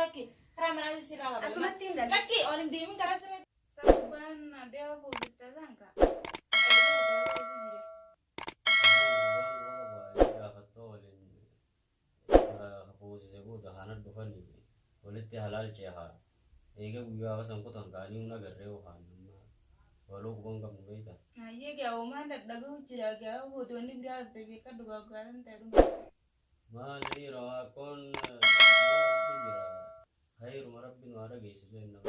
laki. Karena mana sih raga. Asumatin dan. Laki orang diem karena sana. Saban dia positif tangka. ولدي halal ceha, ega gua kasang kutang kani una garreo han, walau kubang kamu beda. Nah iya gak oma ndak dagu jiraga, bodoh ini berat tapi kan dua galan terus. Ma jadi rawa kon, ma tujira, hai rumah rabbin wara gay sesuai nama.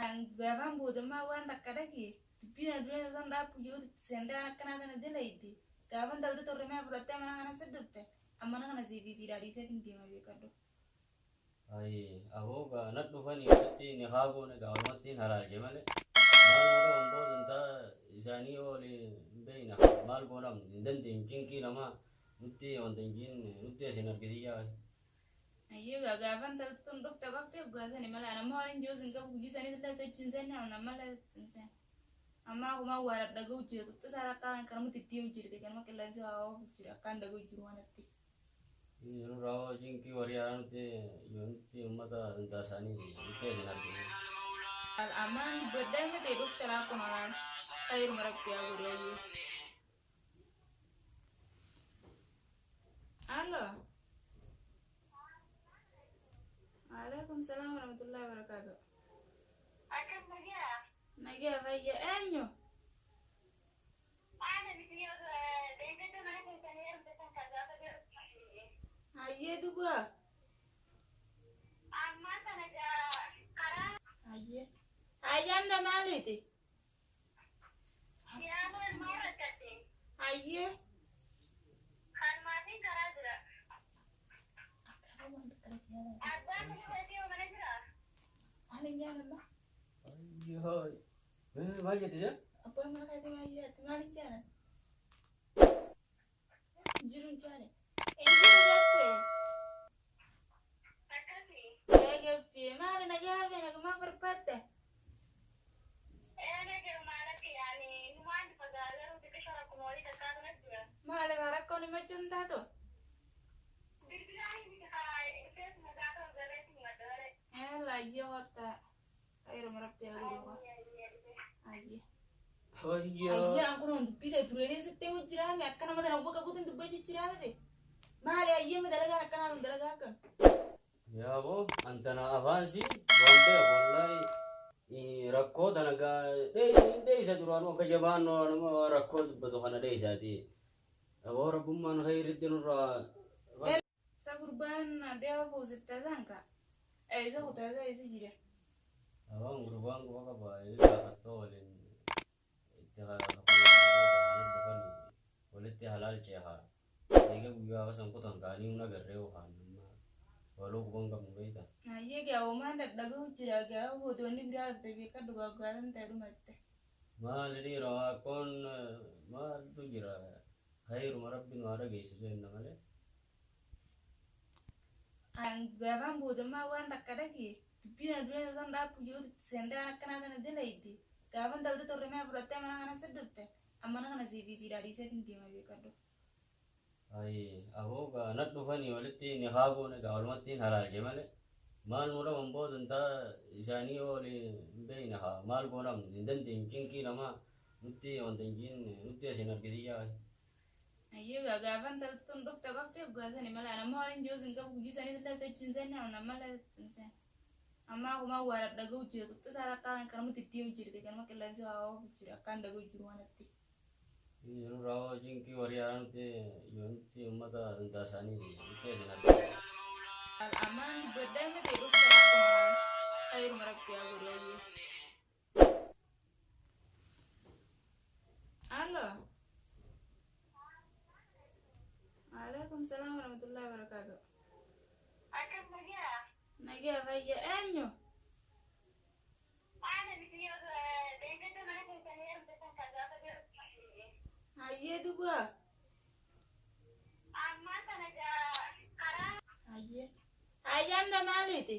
Ang gavan bodoh mah wan tak kada ki, tapi na dulu nasi ndak punya senda anak kena ada nade lagi. Gavan tahu tuh remeh berarti mana kana sedut teh, amana kana CV dari saya tinggi mah bekado. Ai, aku ga nat dufan ibati ni khago na gawal matin halal jemale. Mal mura umbo danta isani oli beina mal boram dan thinking ki nama nutti on thinking nutti sinar kisiya. Ayo gak gavan tahu tuh tunduk tegak tuh gua sana malah nama orang jauh singkap puji sana sudah saya cinta na nama lah cinta. Amma aku mau warat dagu ujir tuh salah kan kamu titium ujir kan mah kelan sih awak ujir akan dagu ujir mana ti. Ini rawa jingki wariaran te yonti umata entasani nutti sinar kisiya. Al aman bedanya terus cara aku malah air merapi aku lagi. Halo. Waalaikumsalam warahmatullahi wabarakatuh. Akan pergi. Nagi apa ya enyo? Ada di sini dede tuh mana pengen tentang kagak ada. Aye tuh gua. Amma sana aja karang Aye. Aye anda mali ti. dia mau kate. Aye. Kan mati karadra. Ada tuh dia mana jera. Alin jangan lah. Ay, mal jadi sih? Apa yang mereka itu mali lihat? Alin jangan. Jurun jangan. Ini apa? Makasih. Gapi. Mali na gapi na kumang perpata. Enak ya mana sih yani cuma di pagara udah kesana kumoli kakak aja. Mali ngarak kau ni macam tato. Dibilang ini kayak itu semoga tuh gak sih nggak ada. Lagi hota. Air merapi aku. Aye. Oh iya. Aye aku nonton pita turunnya setemu jirame. Akan nama tanah buka butuh untuk baju jirame deh. Mali aye medalaga akan aku dalaga akan. Ya bo, antara avansi, wampe wallahi rakko danaga dei sa durano kajabano nama rakko beto kana dei sa ti. Abo rabbumman khairid dinura. Sa kurban dia positif tangka. Isa kota isa isa jira. Abang gurbang gua ka ba ini ka tolin. Ita ka halal depan di. Walit halal ceha. Ega gua kasang kutang kani una garreo han. Walau kubang kamu beda. Nah iya gak oma ndak dagu jiraga bodoh ini berat tapi kan dua galan terus mati. Ma jadi rawa kon ma tujira. Hai rumah rabbin wara gay sesuai nama le. Ang gavan bodoh mah wan tak kada ki. Tapi na dulu nasi ndak punya senda anak kena ada nade lagi. Gavan tahu tuh remeh berarti mana kana sedut teh. Amana kana CV dari saya tinggi mah bekado. Ai, aku ga nat dufani waliti ni khago na gawal matin halal jemale. Mal mura umbo danta isani oli beina ha mal boram dindan thinking ki nama nutti on thinking nutti sinar kisiya. Ayo gak gavan tahu tuh tunduk tegak tuh gua sana malah nama orang jauh singkap puji sana sudah saya cinta na nama lah cinta. Amma aku mau warat dagu ujir tuh salah kan kamu titium ujir kan mah kelan sih awak ujir akan dagu ujir mana ti. Ini rawa jingki wariaran te yonti umata entasani nutti sinar. Al aman bedanya terus cara aku malah air merapi aku lagi. Halo. Waalaikumsalam warahmatullahi wabarakatuh. Akan pergi. Nagi apa ya enyo? Ada di sini dede tuh mana pengen tentang kagak ada. Aye tuh gua. Amma sana aja karang Aye. Aye anda mali ti.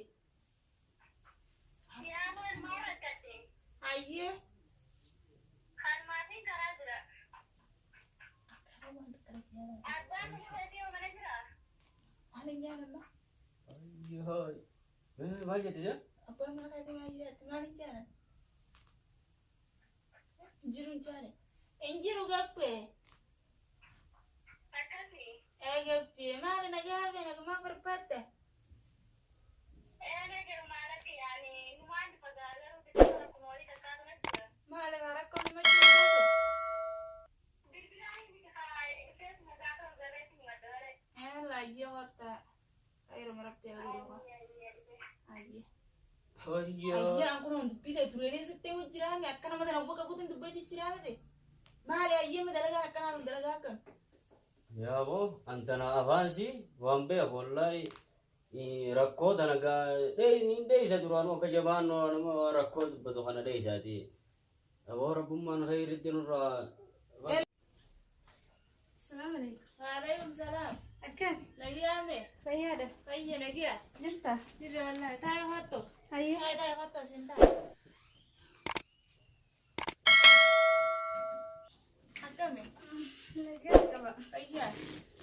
dia mau kate. Aye. Kan mati karadra. Ada tuh dia mana jera. Alin jangan lah. Hai. Maal jette sir? Apa yang mana kata maling jalan? Jirun jalan. Enjiru gape? Akkasi. Gape. Maling nagabe nagama berpata. Ene ke malaki yani numan pagalaru tikara kumoli kakana nasta. Maling arakon macam itu. Bilbilai ni kai ifes magata gareti ngadare. Lagi kota. Air merapi aku. Aye. Ayya. Aye aku nonton pita turune sette mujirame akkana madana buka butun dubbe jirame de. Maali aye madalaga akkana dalaga kan. Ya bo, antana avansi, wambe wallahi rakkoo danaga ni deisa durano kajabano nama rakkoo beto kana deisa ti. Abo rabbumman khairidin ra. Assalamualaikum. Waalaikumsalam. Akkam? Lagi ame. Fayyaada. Fayya lagi ya. Jirta? Jira Allah. Tayo hoto. Hayya. Tayo hoto sinta. Akame. Nagaa qaba. Fayya.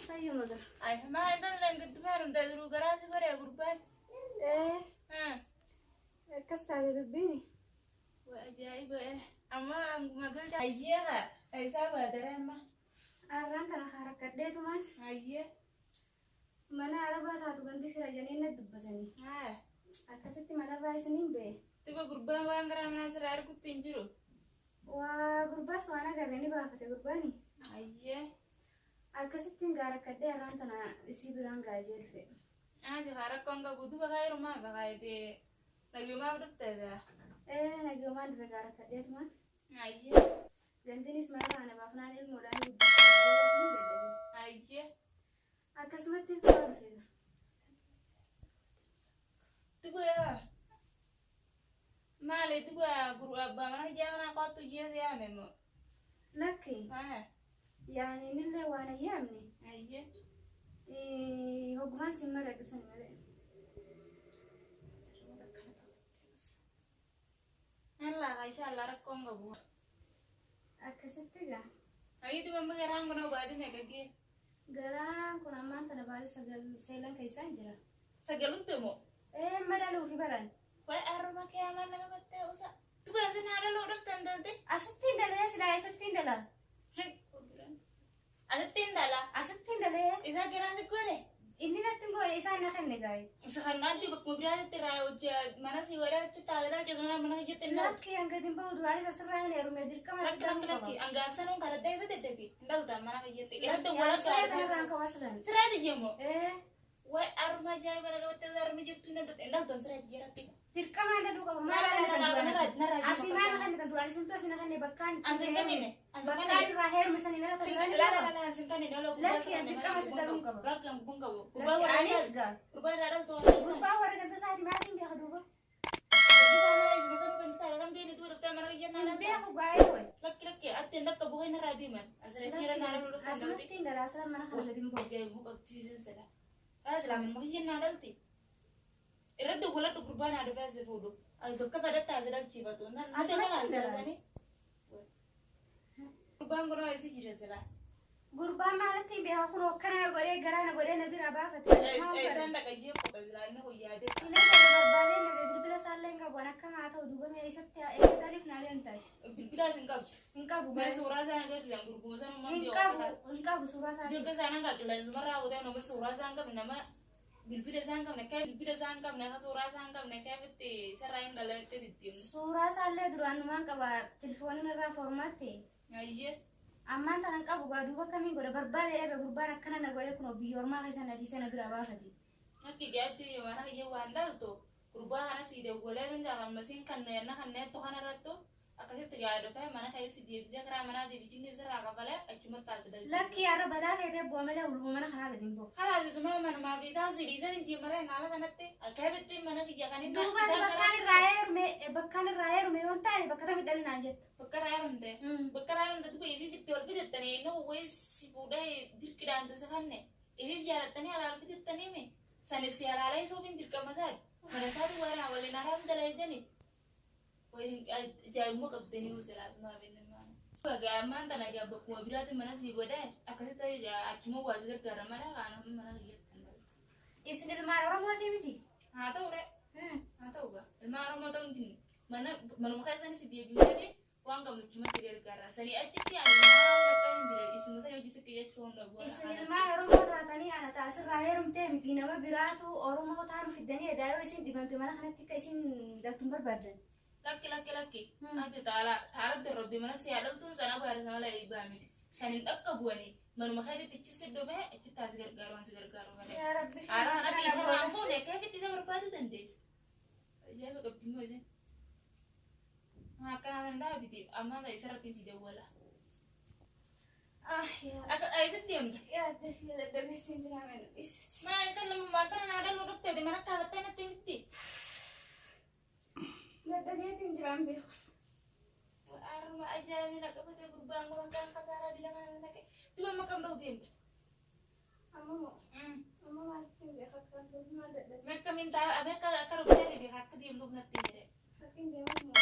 Fayya maga. Ay ma ida lang gudmarum da duru garasi gore gurban. Akkas taate dubbiini. Wa ajaib amma magal ayya ha. Ay sabu adaran ma. Arraan kana harakkadheetumaan Ayya. mana arabaa taatu ganti fira janii na dubbatanii. Ha. Akkasitti manarraa isiniin bee. Tuba gurban waan gara mana sirar kutin jiru. Waa gurbaas waan agarree ni baafate gurbaani. Ayya. Akkasittiin gaarakkadhee arraan tana isii biraan gaajee dhufe. Adi harakon ga budu bakay rumah bakay de lagi ma dukta Nagoomaan dura gaarakkadheetumaan. Ayya. Gantiinis mana ana baafnaan ilmoodhaan dubbatanii dadhabe. Ayya. Akkasumatti fira dhufeera. Tuba ya. Male tuba guru abba mana jangan aku tu je ya memo. Lakki. Yaani nillee waan ayyaamne. Ayya. Hoggumaan sin maradhu sani malee. Allah Aisyah Allah rakon ga bu. Akkasitti gaa. Ayya tuba magarang kono badu me kage. Garaan kun ammaan tana baay'ee seelan keessaan jira. Sagalun temo. Madaaluu fi baran. Wai arma ke aman na batte usa. Tuba sin ada lo dak tandante. Asittiin dalee silaa asittiin dala. Hek kuduran. Ada tindala. Asittiin dalee. Isa kira sekole. Inni natti ngoone isaan na kenne gaa'e. Sekarang di bak mobil ada tirai uja mana sih wara cita ada jangan mana hijau tenang. Lakki hanga dimba duraanis asirraa hin heerume dirqama Laki laki anggar sana nggak ada itu tapi ndak tahu mana hijau teh. Itu wala Saya tuh. kana sana kawasalan. Serai di jemo. Wah arma jaya mana kau betul arma jauh tuh ndak ndak tahu serai di jarak tiga. Dirqama anda duuka Nara Asii maana kan tan duraanis huntu asina kanne bakkaan. Anjingkan ini. Bakkaan irraa heerume sanii nara tajaajila. La anjingkan ini lo. Laki yang dirqama sidaruun qaba. Laki yang bungka bu. Lakki anis gaa. Rubah ada tuh. Gurbaa warra ganta isaati maatiin beeka duuba. Jadi sana masa bukan kita kan dia itu dokter mana hijau nara. Beeku gaa'ee wayi. Laki ati ndak kebukan nara di man. Asal kira nara lu dokter. Asumatti daraasala mana kana gadi mbo. Jadi muka tujuan salah. Asal mau hijau nara ti. Irada gula tuh kurban ada bahasa tuh. Aduh kepada tak ada ciba tuh. Nanti mana ada ni? Kurban kono isi hijau salah. Gurbaa maalatti beeka kun hokkana godhee garaa na godhee na bira baafate. Saya ndak aja kok salah ini kok ya ada. Ina kana barbaadee na bilbila isaallee hin qabu akka haa ta'u duuba mee eessatti galiif naaleen taate. Bilbila singkap. Hin qabu Mas surah sana kan yang guru sana mau hin qabu suuraa isaati. Juga sana nggak kelan semua udah nomor surah sangkap nama bilbila sangkap nak bilbila sangkap nak surah sangkap nak beti serain dalam itu ditim. Suuraa isaallee duraanumaan qaba tilfooniin irraa foormaatte. Ayye. Ammaan tanan qabu gaa duuba kamiin godha barbaadee dhabe gurbaan akkana na godhee kun biyya ormaa keessa na dhiisee na bira baafate. Nanti gati mana ya wandal tuh. Kurban ana sih dia boleh kan jangan mesin kan tuh kan ratu. Akasih tiga ada apa mana kayak si dia bisa kerana mana di biji ni serah kapal cuma tak sedar. Lakki arra badaa feetee bu'amee uluu mana kanaa gadi hin ba'u. Kalau itu semua mana mau bisa sih di sana dia mereka ngalah kan nanti. Kayak betul mana kerjakan ini. Duuba bakkaan irraa heerume yoon taane bakka tamit dhalli naan jettu. Bekerja deh. Bekerja tuh tuh ini fitur fitur tani no wes si budak dirkiran tuh sekarang. Ini jalan tani ala fitur tani me. Sana si ala lain so fitur kamasad. Mana satu orang awalnya naram dalam itu nih. Woi jangan mau kapten itu salah semua benar mana. Bagaimana tanah jabuk mobil itu mana sih gue deh. Aku sih tadi ya cuma buat sekedar mana kan mana gitu. Isin ilmaan Oromooti miti. Haa ta'u dha. Haa ta'u gaa. Ilmaan Oromoo ta'uu hin dinne. Manuma keessanii si deebisanii waan gammachuma si gargaara. Sanii achitti ani ilmaan Oromoo akka hin jire isuma sanii hojii sitti jechuu hunda bu'aa. Isin ilmaan Oromoo taatanii ana taasirraa heerumtee miti nama biraatu Oromoo taanu fiddanii edaayoo isin dhibamte mana kanatti akka isin galtuun barbaadan. Lakki. Ati taala darabde mana si haadhaltuun sana baarisa mala eebbaa miti. Saniin akka bu'anii manuma keessatti ichi si dhufee achi taasi gargaaru waan si gargaaru malee. Yaa Rabbi. Haadha kana dhiisa waan fuudhee keefitti isa barbaadu dandeessa. Ajaa'iba qabdi immoo isin. Akkana kan dhaabite amma isa rakkin si dawwala. Akka eessatti deemta? Yaa Rabbi dadhabee siin jiraame dhiisati. Maa kan namummaa kana naa dhaluu dhufteeti mana kaafattee natti miti. Dadhabee siin jiraan beeku. Arma ajaa'ibni qabatee gurbaan kun kan kasaaraa dila kana naqe. Duba makam ta'u deemta. Amma maalitti beeku akka maal dadhabee. Mereka minta akka rupiah lebih kakak diem tuh ngerti deh. Akka hin deemu.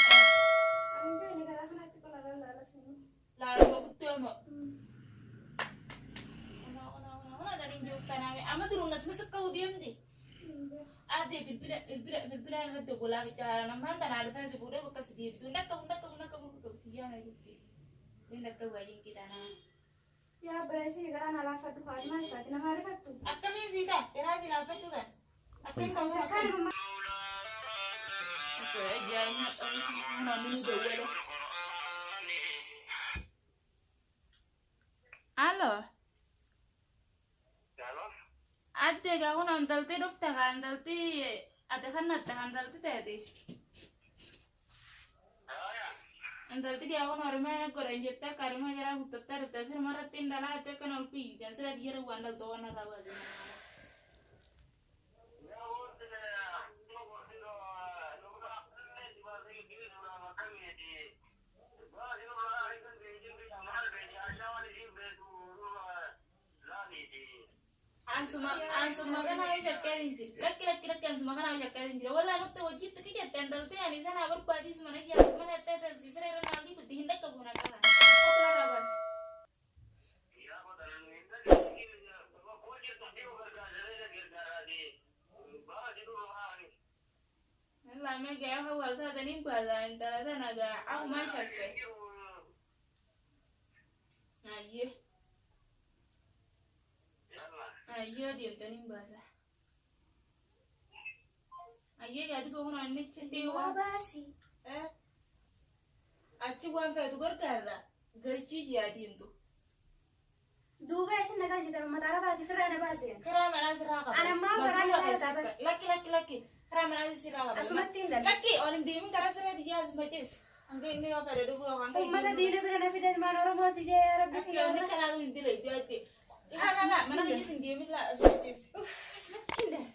Ani beekne gara kanatti kun ala laalatanii. Lalu mau betul mau. Ona dari jauh tanah. Ama turun nasi masuk kau diem deh. Ada bilbila ada tuh bola bicara. Nama tanah ada fans udah bekas diem. Sudah kau dia lagi. Ini kau wajib kita na. Yaa barreessii gara na laafadhu haadha maal taate nama arifattu. Akkamiin sii ta'a? Dheeraa si laaffachuu kan? Akkamiin ka'uu Takkaan kan? mammaa. Ajaa'ibni namni dawwala. Halo. Halo? Adde gaa kun antalti dhufte gaa antalti ate kannatte antalti taate. Antalti gaa kun ormeen godhan jette akka harima jara guddatta dhufte sirma irratti hin dhalaa ate kan ol fiigan sira jira waan dhaltoo waan irraa baasee. Ansuma kana ayo jakkee injir. Lakki ansuma kana ayo jakkee injir. Wala nutti hojii itti kijjatte antalti ani sana barbaadii suma nagi yaa mana ta'e sisire irra naagi bitti hin dhaqqa buna qaba. Ati irra baas. Lama gaya hawal ta tani baza intara tana ga au ma shakke. Ayye. Ayyo diemtani baza. Ayye gadi ko hono anni chindi Waa wa. baasii. Achi waan feetu gargaarra. Galchii jiyaa diemtu. Duuba isin nagaa jirtan uummata arabaatiif irraa na baaseen. Karaa manaa sirraa qaba. Anammaa karaa nagaa isaa bara. Lakki. Karaa manaa sirraa qaba. Asumatti hin dhala. Lakki olin deemin karaa sirraa diyaa asuma cees. Hanga inni yoo fedhe dhuguu yookaan ta'e. Uummata diina bira na fidan maan Oromooti jee yaa Rabbi Lakki onni kiyyaa. kanaa hin dila itti. Mana keessa hin deemin laa asuma cees. Asumatti hin dhala.